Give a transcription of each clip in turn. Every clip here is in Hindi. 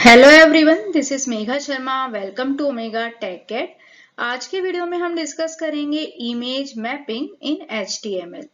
Hello everyone, this is Megha Sharma. Welcome to Omega Tech Cat. आज के वीडियो में हम डिस्कस करेंगे image mapping in HTML।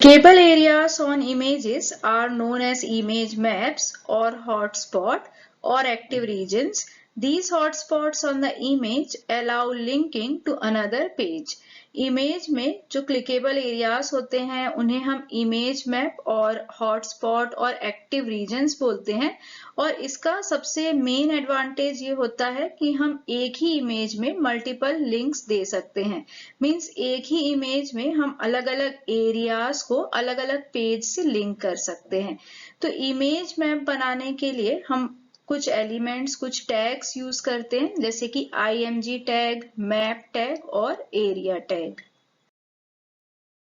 Cable areas on images are known as image maps or hotspot or active regions. These hotspots on the image allow linking to another page. Image में जो क्लिकेबल एरियाज होते हैं उन्हें हम इमेज मैप और हॉटस्पॉट और एक्टिव रीजन्स बोलते हैं। और इसका सबसे मेन एडवांटेज ये होता है कि हम एक ही इमेज में मल्टीपल लिंक्स दे सकते हैं। मीन्स एक ही इमेज में हम अलग अलग एरियाज को अलग अलग पेज से लिंक कर सकते हैं। तो इमेज मैप बनाने के लिए हम कुछ एलिमेंट्स, कुछ टैग्स यूज करते हैं, जैसे कि IMG टैग, मैप टैग और एरिया टैग।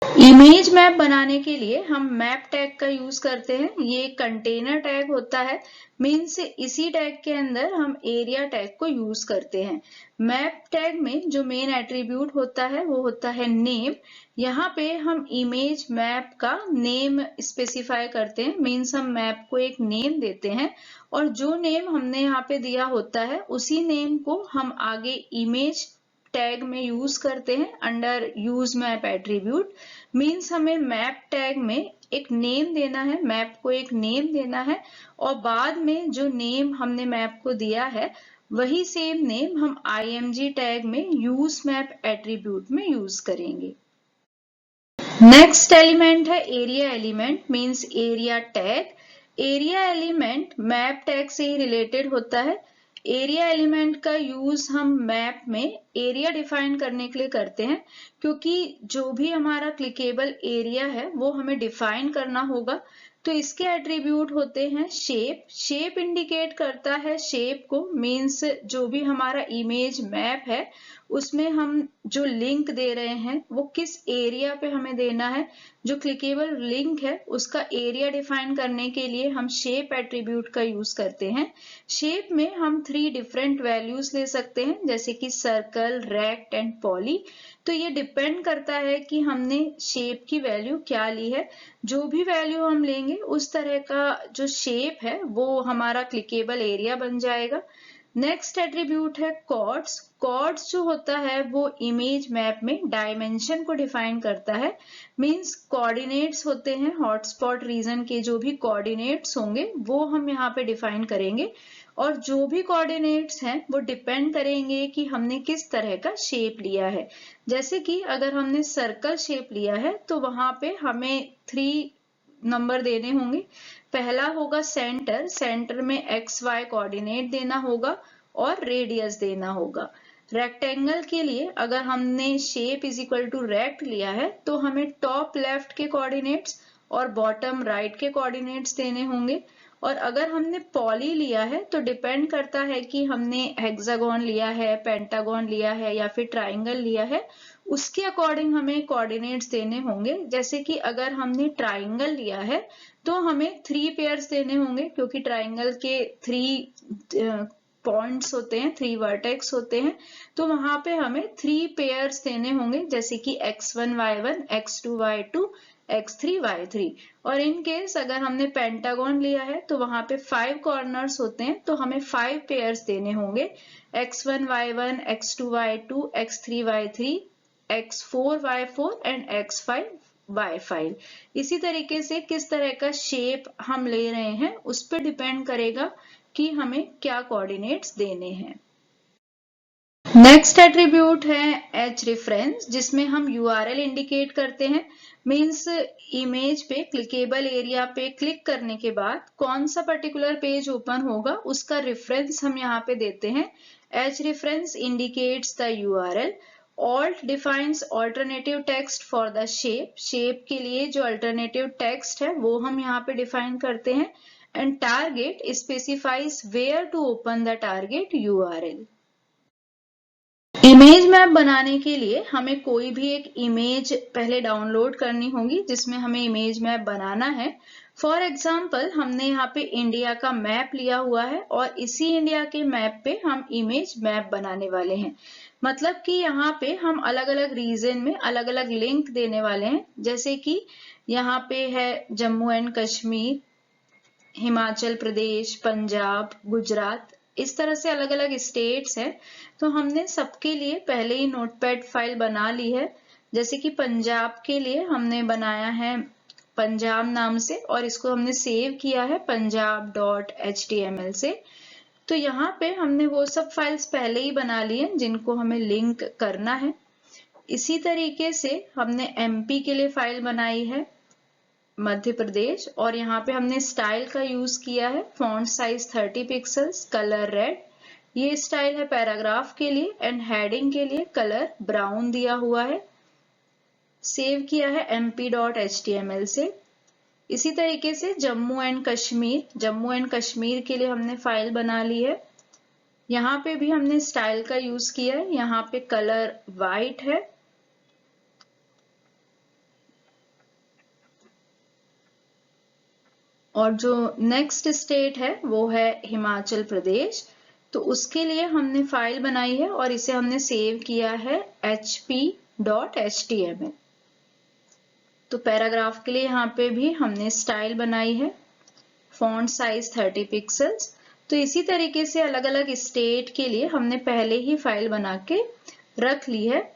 इमेज मैप बनाने के लिए हम मैप टैग का यूज करते हैं। ये कंटेनर टैग होता है, मीन्स इसी टैग के अंदर हम एरिया टैग को यूज करते हैं। मैप टैग में जो मेन एट्रीब्यूट होता है वो होता है नेम। यहाँ पे हम इमेज मैप का नेम स्पेसिफाई करते हैं, मीन्स हम मैप को एक नेम देते हैं और जो नेम हमने यहाँ पे दिया होता है उसी नेम को हम आगे इमेज टैग में यूज करते हैं under use map attribute. Means हमें मैप टैग में एक नेम देना है, मैप को एक नेम देना है और बाद में जो नेम हमने मैप को दिया है वही सेम नेम हम IMG टैग में यूज मैप एट्रीब्यूट में यूज करेंगे। नेक्स्ट एलिमेंट है area element, means area tag. Area element map tag से ही रिलेटेड होता है। एरिया एलिमेंट का यूज हम मैप में एरिया डिफाइन करने के लिए करते हैं, क्योंकि जो भी हमारा क्लिकेबल एरिया है वो हमें डिफाइन करना होगा। तो इसके एट्रीब्यूट होते हैं शेप। शेप इंडिकेट करता है शेप को, मीन्स जो भी हमारा इमेज मैप है उसमें हम जो लिंक दे रहे हैं वो किस एरिया पे हमें देना है। जो क्लिकेबल लिंक है उसका एरिया डिफाइन करने के लिए हम शेप एट्रीब्यूट का यूज करते हैं। शेप में हम 3 डिफरेंट वैल्यूज ले सकते हैं, जैसे कि सर्कल, रेक्ट एंड पॉली। तो ये डिपेंड करता है कि हमने शेप की वैल्यू क्या ली है। जो भी वैल्यू हम लेंगे उस तरह का जो शेप है वो हमारा क्लिकेबल एरिया बन जाएगा। नेक्स्ट एट्रीब्यूट है कॉर्ड्स। कॉर्ड्स जो होता है वो इमेज मैप में डायमेंशन को डिफाइन करता है। मींस कोऑर्डिनेट्स होते हैं, हॉटस्पॉट रीजन के जो भी कोऑर्डिनेट्स होंगे वो हम यहाँ पे डिफाइन करेंगे और जो भी कोऑर्डिनेट्स हैं वो डिपेंड करेंगे कि हमने किस तरह का शेप लिया है। जैसे कि अगर हमने सर्कल शेप लिया है तो वहां पे हमें 3 नंबर देने होंगे। पहला होगा सेंटर, सेंटर में XY कोऑर्डिनेट देना होगा और रेडियस देना होगा। रेक्टेंगल के लिए अगर हमने shape is equal to rect लिया है तो हमें टॉप लेफ्ट के कोऑर्डिनेट्स और बॉटम राइट के कोऑर्डिनेट्स देने होंगे। और अगर हमने पॉली लिया है तो डिपेंड करता है कि हमने हेक्सागोन लिया है, पेंटागोन लिया है या फिर ट्राइंगल लिया है, उसके अकॉर्डिंग हमें कोऑर्डिनेट्स देने होंगे। जैसे कि अगर हमने ट्राइंगल लिया है तो हमें 3 पेयर्स देने होंगे, क्योंकि ट्राइंगल के 3 पॉइंट्स होते हैं, 3 वर्टेक्स होते हैं, तो वहां पे हमें 3 पेयर्स देने होंगे, जैसे कि x1 y1, x2 y2, x3 y3। और इन केस अगर हमने पेंटागन लिया है तो वहां पे 5 कॉर्नर्स होते हैं, तो हमें 5 पेयर्स देने होंगे, x1 y1, x2 y2, x3 y3, x4 y4 and x5 y5। इसी तरीके से किस तरह का शेप हम ले रहे हैं उस पर डिपेंड करेगा कि हमें क्या कोऑर्डिनेट्स देने हैं। नेक्स्ट एट्रीब्यूट है एच रेफरेंस, जिसमें हम URL इंडिकेट करते हैं। मींस इमेज पे क्लिकेबल एरिया पे क्लिक करने के बाद कौन सा पर्टिकुलर पेज ओपन होगा उसका रेफरेंस हम यहाँ पे देते हैं। H reference indicates the URL। Alt defines alternative text for the shape। Shape के लिए जो अल्टरनेटिव टेक्स्ट है वो हम यहाँ पे डिफाइन करते हैं। And target specifies where to open the target URL। Image map बनाने के लिए हमें कोई भी एक इमेज पहले डाउनलोड करनी होगी जिसमें हमें इमेज मैप बनाना है। फॉर एग्जाम्पल हमने यहाँ पे इंडिया का मैप लिया हुआ है और इसी इंडिया के मैप पे हम इमेज मैप बनाने वाले हैं। मतलब कि यहाँ पे हम अलग अलग रीजन में अलग अलग लिंक देने वाले हैं। जैसे कि यहाँ पे है जम्मू एंड कश्मीर, हिमाचल प्रदेश, पंजाब, गुजरात, इस तरह से अलग अलग स्टेट्स हैं। तो हमने सबके लिए पहले ही नोटपैड फाइल बना ली है। जैसे कि पंजाब के लिए हमने बनाया है पंजाब नाम से और इसको हमने सेव किया है punjab.html से। तो यहाँ पे हमने वो सब फाइल्स पहले ही बना ली हैं जिनको हमें लिंक करना है। इसी तरीके से हमने MP के लिए फाइल बनाई है मध्य प्रदेश, और यहाँ पे हमने स्टाइल का यूज किया है, font size 30 pixels, colour red. ये स्टाइल है पैराग्राफ के लिए एंड हेडिंग के लिए कलर ब्राउन दिया हुआ है। सेव किया है mp.html से। इसी तरीके से जम्मू एंड कश्मीर के लिए हमने फाइल बना ली है। यहाँ पे भी हमने स्टाइल का यूज किया है, यहाँ पे कलर वाइट है। और जो नेक्स्ट स्टेट है वो है हिमाचल प्रदेश। तो उसके लिए हमने फाइल बनाई है और इसे हमने सेव किया है hp.html। तो पैराग्राफ के लिए यहाँ पे भी हमने स्टाइल बनाई है, फॉन्ट साइज 30 पिक्सल्स। तो इसी तरीके से अलग अलग स्टेट के लिए हमने पहले ही फाइल बना के रख ली है।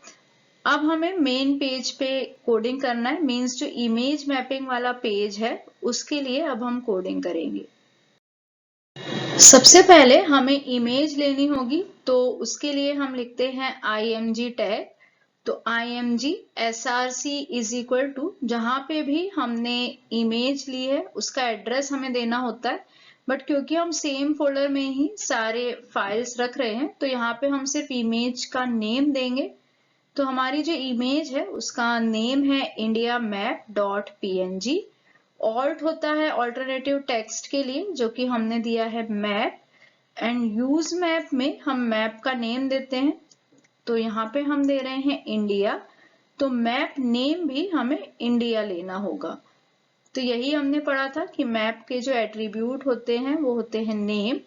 अब हमें मेन पेज पे कोडिंग करना है, मीन्स जो इमेज मैपिंग वाला पेज है उसके लिए अब हम कोडिंग करेंगे। सबसे पहले हमें इमेज लेनी होगी, तो उसके लिए हम लिखते हैं img टैग। तो img src is equal to, जहां पे भी हमने इमेज ली है उसका एड्रेस हमें देना होता है, बट क्योंकि हम सेम फोल्डर में ही सारे फाइल्स रख रहे हैं तो यहाँ पे हम सिर्फ इमेज का नेम देंगे। तो हमारी जो इमेज है उसका नेम है indiamap.png। ऑल्ट होता है ऑल्टरनेटिव टेक्स्ट के लिए, जो कि हमने दिया है मैप, एंड यूज मैप में हम मैप का नेम देते हैं। तो यहाँ पे हम दे रहे हैं इंडिया, तो मैप नेम भी हमें इंडिया लेना होगा। तो यही हमने पढ़ा था कि मैप के जो एट्रीब्यूट होते हैं वो होते हैं नेम,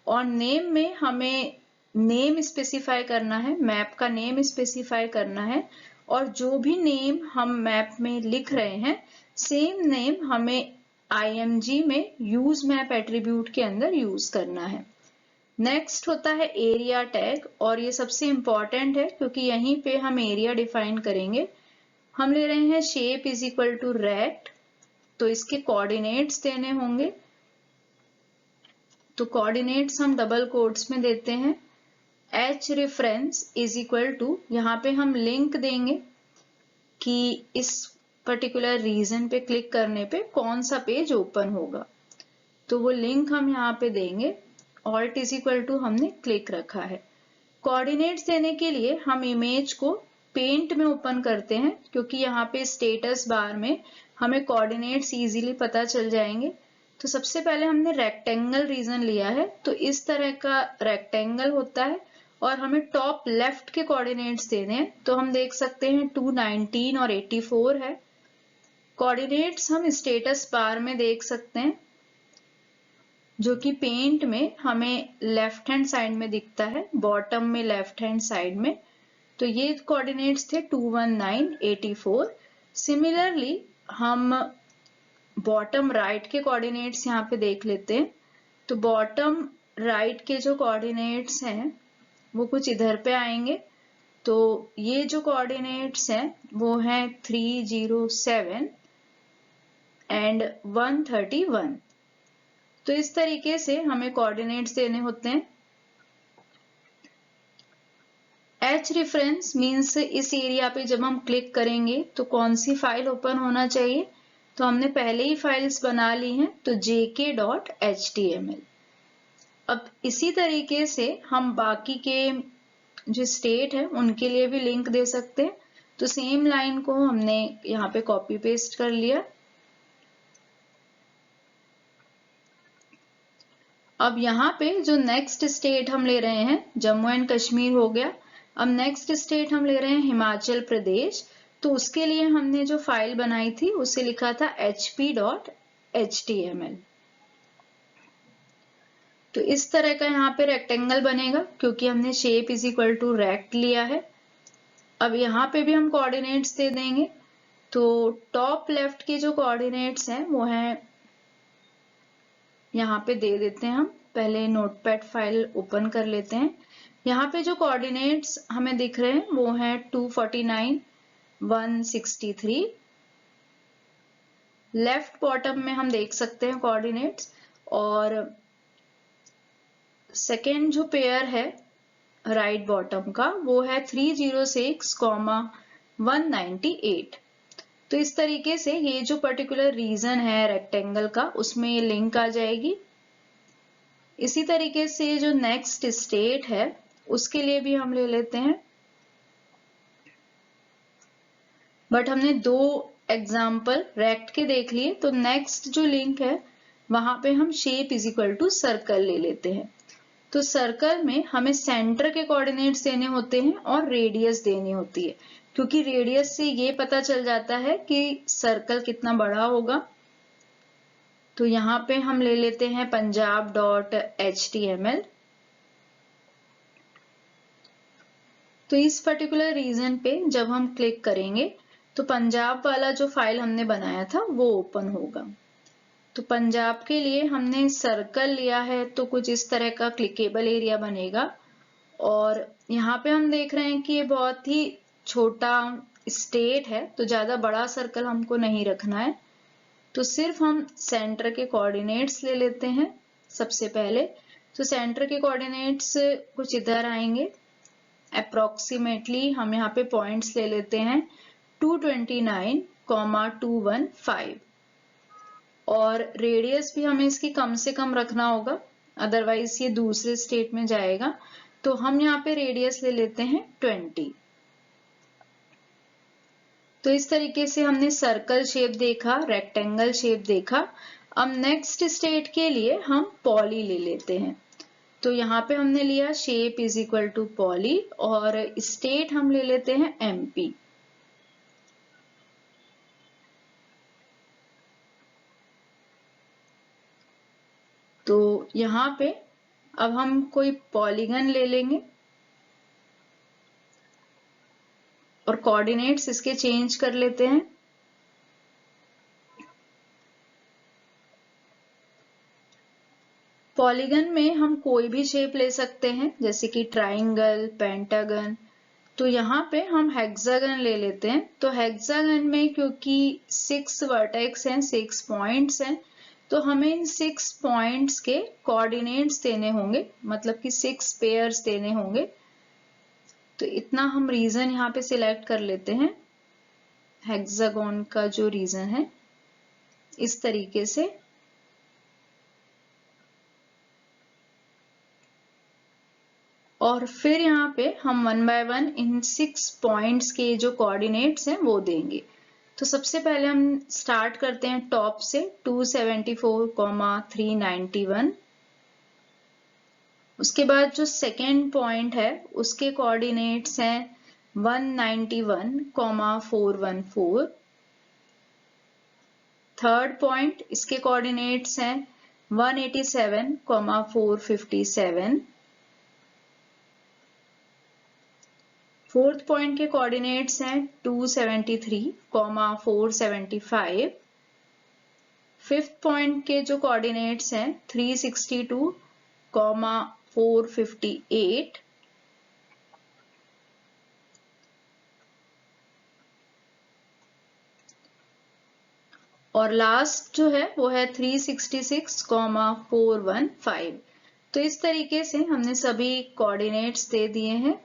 और नेम में हमें नेम स्पेसिफाई करना है, मैप का नेम स्पेसिफाई करना है, और जो भी नेम हम मैप में लिख रहे हैं सेम नेम हमें img में यूज मैप एट्रीब्यूट के अंदर यूज करना है। नेक्स्ट होता है एरिया टैग, और ये सबसे इंपॉर्टेंट है क्योंकि यहीं पे हम एरिया डिफाइन करेंगे। हम ले रहे हैं shape is equal to rect, तो इसके कोऑर्डिनेट्स देने होंगे। तो कोऑर्डिनेट्स हम डबल कोट्स में देते हैं। h reference is equal to, यहाँ पे हम लिंक देंगे कि इस पर्टिकुलर रीजन पे क्लिक करने पे कौन सा पेज ओपन होगा, तो वो लिंक हम यहाँ पे देंगे। ऑल्ट इज इक्वल टू हमने क्लिक रखा है। कोऑर्डिनेट्स देने के लिए हम इमेज को पेंट में ओपन करते हैं, क्योंकि यहाँ पे स्टेटस बार में हमें कोऑर्डिनेट्स इजीली पता चल जाएंगे। तो सबसे पहले हमने रेक्टेंगल रीजन लिया है, तो इस तरह का रेक्टेंगल होता है और हमें टॉप लेफ्ट के कोऑर्डिनेट्स देने हैं। तो हम देख सकते हैं 219 और 84 है। कोऑर्डिनेट्स हम स्टेटस बार में देख सकते हैं, जो कि पेंट में हमें लेफ्ट हैंड साइड में दिखता है, बॉटम में लेफ्ट हैंड साइड में। तो ये कोऑर्डिनेट्स थे 219, 84। सिमिलरली हम बॉटम राइट के कोऑर्डिनेट्स यहाँ पे देख लेते हैं। तो बॉटम राइट के जो कोऑर्डिनेट्स हैं वो कुछ इधर पे आएंगे। तो ये जो कोऑर्डिनेट्स हैं वो हैं 307 एंड 131। तो इस तरीके से हमें कोऑर्डिनेट्स देने होते हैं। h रेफरेंस मीन्स इस एरिया पे जब हम क्लिक करेंगे तो कौन सी फाइल ओपन होना चाहिए, तो हमने पहले ही फाइल्स बना ली हैं, तो jk.html। अब इसी तरीके से हम बाकी के जो स्टेट है उनके लिए भी लिंक दे सकते हैं। तो सेम लाइन को हमने यहाँ पे कॉपी पेस्ट कर लिया। अब यहाँ पे जो नेक्स्ट स्टेट हम ले रहे हैं जम्मू एंड कश्मीर हो गया। अब नेक्स्ट स्टेट हम ले रहे हैं हिमाचल प्रदेश। तो उसके लिए हमने जो फाइल बनाई थी उसे लिखा था hp.html। तो इस तरह का यहाँ पे रेक्टेंगल बनेगा क्योंकि हमने shape is equal to rect लिया है। अब यहाँ पे भी हम कोऑर्डिनेट्स दे देंगे। तो टॉप लेफ्ट के जो कोऑर्डिनेट्स हैं वो हैं यहाँ पे दे देते हैं। हम पहले नोटपैड फाइल ओपन कर लेते हैं। यहाँ पे जो कोऑर्डिनेट्स हमें दिख रहे हैं वो हैं 249, 163। लेफ्ट बॉटम में हम देख सकते हैं कोऑर्डिनेट्स, और सेकेंड जो पेयर है राइट बॉटम का वो है 306, 198। तो इस तरीके से ये जो पर्टिकुलर रीजन है रेक्टेंगल का उसमें ये लिंक आ जाएगी। इसी तरीके से जो नेक्स्ट स्टेट है उसके लिए भी हम ले लेते हैं, बट हमने 2 एग्जाम्पल रेक्ट के देख लिए। तो नेक्स्ट जो लिंक है वहां पे हम shape is equal to circle ले लेते हैं। तो सर्कल में हमें सेंटर के कोऑर्डिनेट्स देने होते हैं और रेडियस देनी होती है, क्योंकि रेडियस से ये पता चल जाता है कि सर्कल कितना बड़ा होगा। तो यहाँ पे हम ले लेते हैं punjab.html। तो इस पर्टिकुलर रीजन पे जब हम क्लिक करेंगे तो पंजाब वाला जो फाइल हमने बनाया था वो ओपन होगा। तो पंजाब के लिए हमने सर्कल लिया है, तो कुछ इस तरह का क्लिकेबल एरिया बनेगा। और यहाँ पे हम देख रहे हैं कि ये बहुत ही छोटा स्टेट है, तो ज्यादा बड़ा सर्कल हमको नहीं रखना है। तो सिर्फ हम सेंटर के कोऑर्डिनेट्स ले लेते हैं सबसे पहले। तो सेंटर के कोऑर्डिनेट्स कुछ इधर आएंगे। अप्रोक्सीमेटली हम यहाँ पे पॉइंट्स ले लेते हैं 229, 215, और रेडियस भी हमें इसकी कम से कम रखना होगा, अदरवाइज ये दूसरे स्टेट में जाएगा। तो हम यहाँ पे रेडियस ले लेते हैं 20। तो इस तरीके से हमने सर्कल शेप देखा, रेक्टेंगल शेप देखा। अब नेक्स्ट स्टेट के लिए हम पॉली ले लेते हैं। तो यहाँ पे हमने लिया shape is equal to poly, और स्टेट हम ले लेते हैं एमपी। तो यहाँ पे अब हम कोई पॉलीगन ले लेंगे और कोऑर्डिनेट्स इसके चेंज कर लेते हैं। पॉलीगन में हम कोई भी शेप ले सकते हैं, जैसे कि ट्राइंगल, पेंटागन। तो यहाँ पे हम हेक्सागन ले लेते हैं। तो हेक्सागन में क्योंकि 6 वर्टेक्स हैं, 6 पॉइंट्स हैं, तो हमें इन 6 पॉइंट्स के कोऑर्डिनेट्स देने होंगे, मतलब कि 6 पेयर्स देने होंगे। तो इतना हम रीजन यहाँ पे सिलेक्ट कर लेते हैं, हेक्सागन का जो रीजन है, इस तरीके से। और फिर यहाँ पे हम 1 बाय 1 इन 6 पॉइंट्स के जो कोऑर्डिनेट्स हैं वो देंगे। तो सबसे पहले हम स्टार्ट करते हैं टॉप से 274, 391। उसके बाद जो सेकेंड पॉइंट है उसके कोऑर्डिनेट्स हैं 191, 414। थर्ड पॉइंट, इसके कोऑर्डिनेट्स हैं 187, 457। फोर्थ पॉइंट के कोऑर्डिनेट्स हैं 273, 475। फिफ्थ पॉइंट के जो कोऑर्डिनेट्स हैं 362, 458। और लास्ट जो है वो है 366, 415। तो इस तरीके से हमने सभी कोऑर्डिनेट्स दे दिए हैं।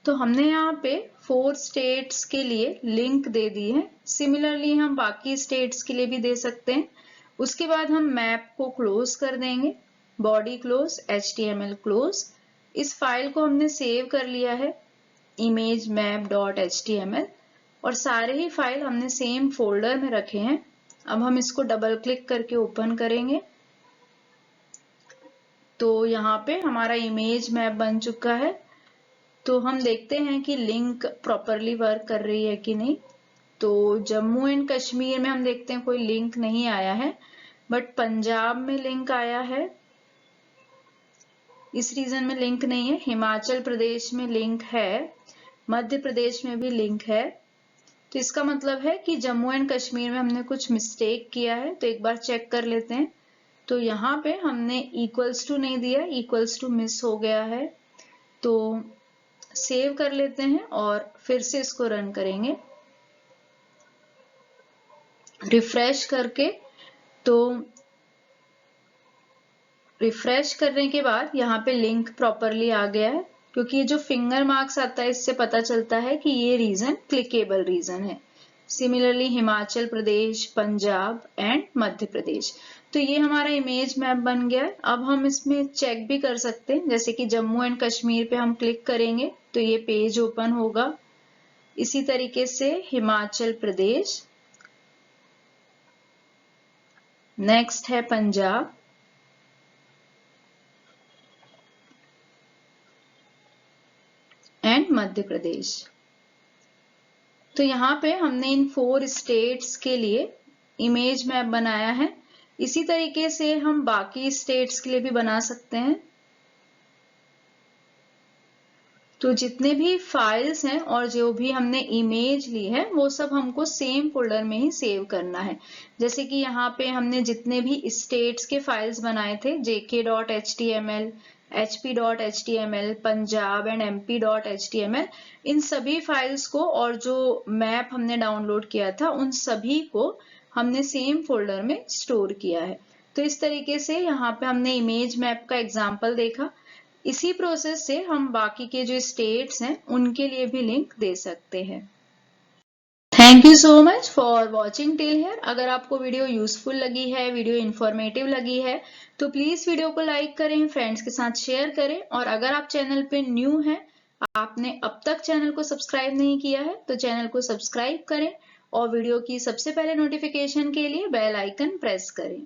तो हमने यहाँ पे 4 स्टेट्स के लिए लिंक दे दी है। सिमिलरली हम बाकी स्टेट्स के लिए भी दे सकते हैं। उसके बाद हम मैप को क्लोज कर देंगे, बॉडी क्लोज, HTML क्लोज। इस फाइल को हमने सेव कर लिया है imagemapp.html, और सारे ही फाइल हमने सेम फोल्डर में रखे हैं। अब हम इसको डबल क्लिक करके ओपन करेंगे। तो यहाँ पे हमारा इमेज मैप बन चुका है। तो हम देखते हैं कि लिंक प्रॉपरली वर्क कर रही है कि नहीं। तो जम्मू एंड कश्मीर में हम देखते हैं कोई लिंक नहीं आया है, बट पंजाब में लिंक आया है। इस रीजन में लिंक नहीं है। हिमाचल प्रदेश में लिंक है, मध्य प्रदेश में भी लिंक है, तो इसका मतलब है कि जम्मू एंड कश्मीर में हमने कुछ मिस्टेक किया है, तो एक बार चेक कर लेते हैं। तो यहाँ पे हमने इक्वल्स टू नहीं दिया, इक्वल्स टू मिस हो गया है, तो सेव कर लेते हैं और फिर से इसको रन करेंगे रिफ्रेश करके। तो रिफ्रेश करने के बाद यहाँ पे लिंक प्रॉपरली आ गया है, क्योंकि ये जो फिंगर मार्क्स आता है इससे पता चलता है कि ये रीजन क्लिकेबल रीजन है। Similarly Himachal Pradesh, Punjab and Madhya Pradesh. तो ये हमारा इमेज मैप बन गया है। अब हम इसमें चेक भी कर सकते हैं, जैसे कि जम्मू एंड कश्मीर पे हम क्लिक करेंगे तो ये पेज ओपन होगा। इसी तरीके से हिमाचल प्रदेश, नेक्स्ट है पंजाब, एंड मध्य प्रदेश। तो यहाँ पे हमने इन 4 स्टेट्स के लिए इमेज मैप बनाया है। इसी तरीके से हम बाकी स्टेट्स के लिए भी बना सकते हैं। तो जितने भी फाइल्स हैं और जो भी हमने इमेज ली है वो सब हमको सेम फोल्डर में ही सेव करना है। जैसे कि यहाँ पे हमने जितने भी स्टेट्स के फाइल्स बनाए थे, jk.html, hp.html, Punjab and mp.html, इन सभी फाइल्स को और जो मैप हमने डाउनलोड किया था उन सभी को हमने सेम फोल्डर में स्टोर किया है। तो इस तरीके से यहाँ पे हमने इमेज मैप का एग्जाम्पल देखा। इसी प्रोसेस से हम बाकी के जो स्टेट्स हैं उनके लिए भी लिंक दे सकते हैं। Thank you so much for watching till here. अगर आपको वीडियो यूजफुल लगी है, वीडियो इंफॉर्मेटिव लगी है, तो प्लीज वीडियो को लाइक करें, फ्रेंड्स के साथ शेयर करें, और अगर आप चैनल पे न्यू हैं, आपने अब तक चैनल को सब्सक्राइब नहीं किया है, तो चैनल को सब्सक्राइब करें और वीडियो की सबसे पहले नोटिफिकेशन के लिए बेल आइकन प्रेस करें।